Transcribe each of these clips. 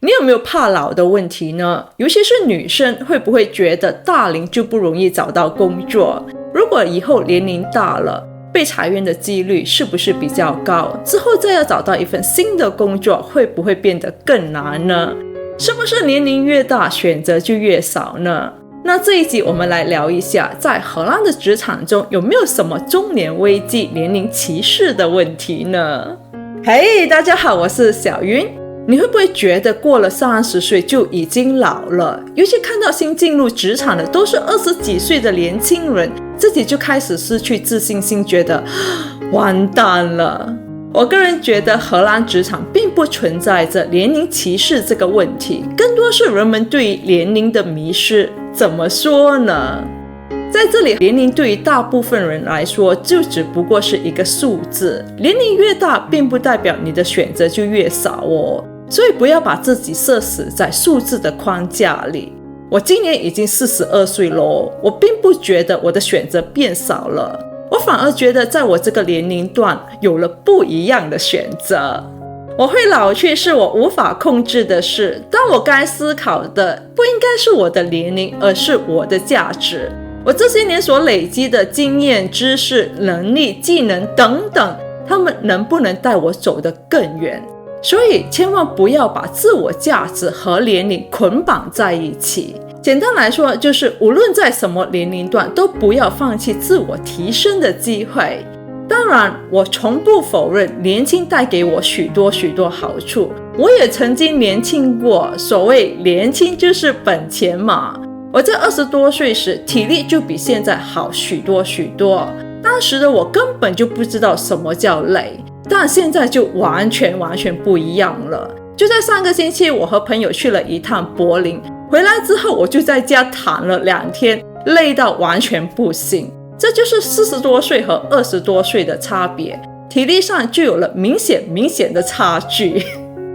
你有没有怕老的问题呢？尤其是女生，会不会觉得大龄就不容易找到工作？如果以后年龄大了，被裁员的几率是不是比较高？之后再要找到一份新的工作，会不会变得更难呢？是不是年龄越大，选择就越少呢？那这一集我们来聊一下，在荷兰的职场中有没有什么中年危机、年龄歧视的问题呢？嘿，大家好，我是小云。你会不会觉得过了30岁就已经老了？尤其看到新进入职场的都是20几岁的年轻人，自己就开始失去自信心，觉得完蛋了。我个人觉得荷兰职场并不存在着年龄歧视这个问题，更多是人们对于年龄的迷失。怎么说呢？在这里，年龄对于大部分人来说就只不过是一个数字，年龄越大并不代表你的选择就越少哦。所以不要把自己设死在数字的框架里。我今年已经42岁了，我并不觉得我的选择变少了，我反而觉得在我这个年龄段有了不一样的选择。我会老去是我无法控制的事，但我该思考的不应该是我的年龄，而是我的价值。我这些年所累积的经验、知识、能力、技能等等，他们能不能带我走得更远？所以千万不要把自我价值和年龄捆绑在一起。简单来说，就是无论在什么年龄段，都不要放弃自我提升的机会。当然，我从不否认年轻带给我许多好处，我也曾经年轻过，所谓年轻就是本钱嘛。我在20多岁时，体力就比现在好许多，当时的我根本就不知道什么叫累，但现在就完全不一样了。就在上个星期，我和朋友去了一趟柏林，回来之后我就在家躺了2天，累到完全不行。这就是40多岁和20多岁的差别，体力上就有了明显的差距。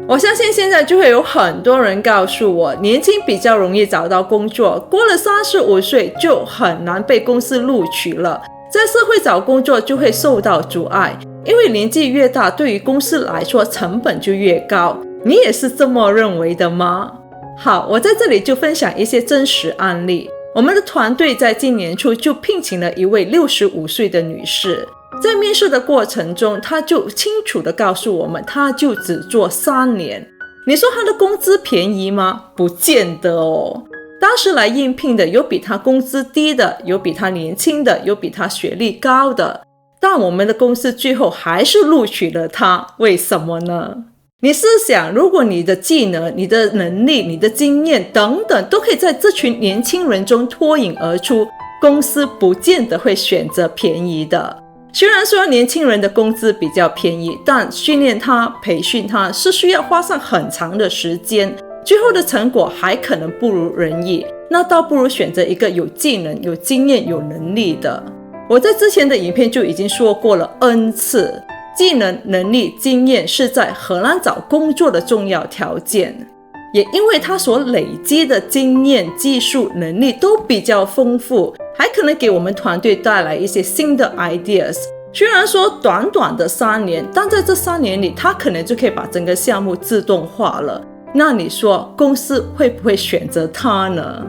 我相信现在就会有很多人告诉我，年轻比较容易找到工作，过了35岁就很难被公司录取了，在社会找工作就会受到阻碍，因为年纪越大，对于公司来说成本就越高。你也是这么认为的吗？好，我在这里就分享一些真实案例。我们的团队在今年初就聘请了一位65岁的女士，在面试的过程中，她就清楚地告诉我们，她就只做3年。你说她的工资便宜吗？不见得哦。当时来应聘的有比她工资低的，有比她年轻的，有比她学历高的，但我们的公司最后还是录取了她。为什么呢？你试想，如果你的技能、你的能力、你的经验等等都可以在这群年轻人中脱颖而出，公司不见得会选择便宜的。虽然说年轻人的工资比较便宜，但训练他、培训他是需要花上很长的时间，最后的成果还可能不如人意，那倒不如选择一个有技能、有经验、有能力的。我在之前的影片就已经说过了 N 次，技能、能力、经验是在荷兰找工作的重要条件，也因为他所累积的经验、技术、能力都比较丰富，还可能给我们团队带来一些新的 ideas。 虽然说短的3年，但在这3年里，他可能就可以把整个项目自动化了。那你说公司会不会选择他呢？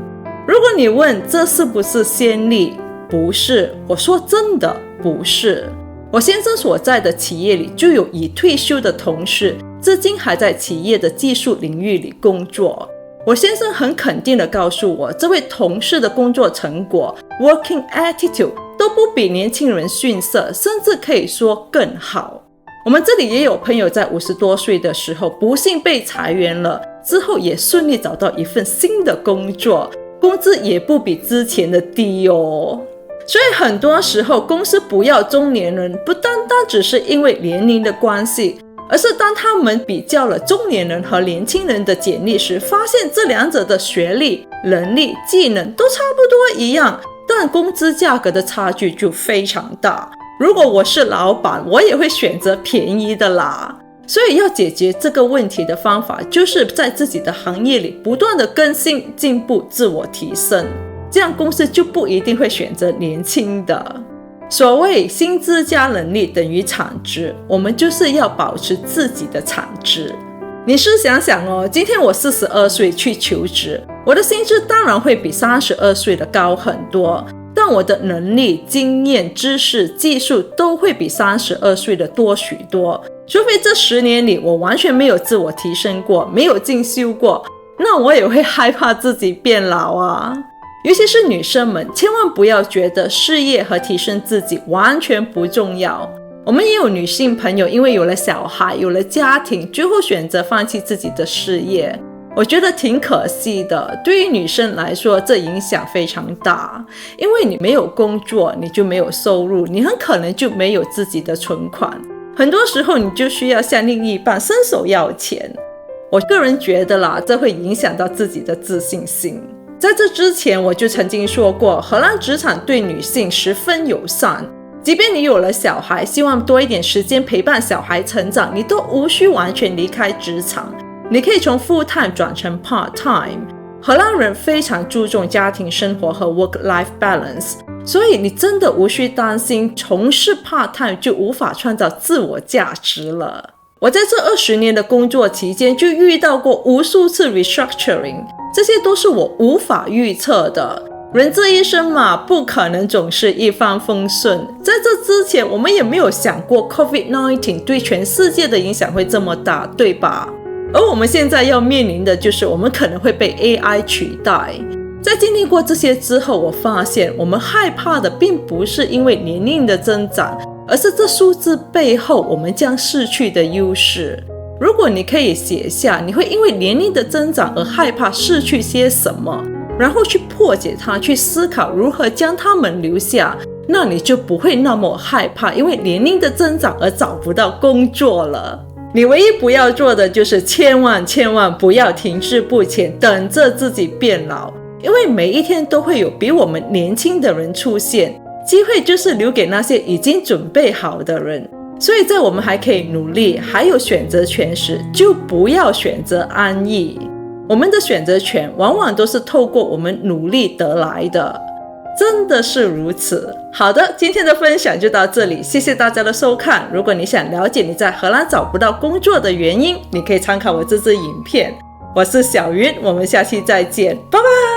如果你问这是不是先例，不是，我说真的不是。我先生所在的企业里就有已退休的同事，至今还在企业的技术领域里工作。我先生很肯定地告诉我，这位同事的工作成果 working attitude 都不比年轻人逊色，甚至可以说更好。我们这里也有朋友在50多岁的时候不幸被裁员了，之后也顺利找到一份新的工作，工资也不比之前的低哦。所以很多时候公司不要中年人，不单单只是因为年龄的关系，而是当他们比较了中年人和年轻人的简历时，发现这两者的学历、能力、技能都差不多一样，但工资价格的差距就非常大。如果我是老板，我也会选择便宜的啦。所以要解决这个问题的方法，就是在自己的行业里不断的更新、进步、自我提升，这样公司就不一定会选择年轻的。所谓薪资加能力等于产值，我们就是要保持自己的产值。你试想想哦，今天我42岁去求职，我的薪资当然会比32岁的高很多，但我的能力、经验、知识、技术都会比32岁的多许多。除非这10年里我完全没有自我提升过，没有进修过，那我也会害怕自己变老啊。尤其是女生们，千万不要觉得事业和提升自己完全不重要。我们也有女性朋友因为有了小孩，有了家庭，最后选择放弃自己的事业，我觉得挺可惜的。对于女生来说，这影响非常大，因为你没有工作，你就没有收入，你很可能就没有自己的存款，很多时候你就需要向另一半伸手要钱。我个人觉得啦，这会影响到自己的自信心。在这之前我就曾经说过，荷兰职场对女性十分友善，即便你有了小孩，希望多一点时间陪伴小孩成长，你都无需完全离开职场，你可以从 full time 转成 part time。 荷兰人非常注重家庭生活和 work-life balance， 所以你真的无需担心从事 part time 就无法创造自我价值了。我在这20年的工作期间就遇到过无数次 restructuring， 这些都是我无法预测的。人这一生嘛，不可能总是一帆风顺。在这之前，我们也没有想过 COVID-19 对全世界的影响会这么大，对吧？而我们现在要面临的就是我们可能会被 AI 取代。在经历过这些之后，我发现我们害怕的并不是因为年龄的增长，而是这数字背后我们将失去的优势。如果你可以写下你会因为年龄的增长而害怕失去些什么，然后去破解它，去思考如何将它们留下，那你就不会那么害怕因为年龄的增长而找不到工作了。你唯一不要做的就是千万不要停滞不前，等着自己变老，因为每一天都会有比我们年轻的人出现，机会就是留给那些已经准备好的人。所以在我们还可以努力，还有选择权时，就不要选择安逸。我们的选择权往往都是透过我们努力得来的，真的是如此。好的，今天的分享就到这里，谢谢大家的收看。如果你想了解你在荷兰找不到工作的原因，你可以参考我这支影片。我是小云，我们下期再见，拜拜。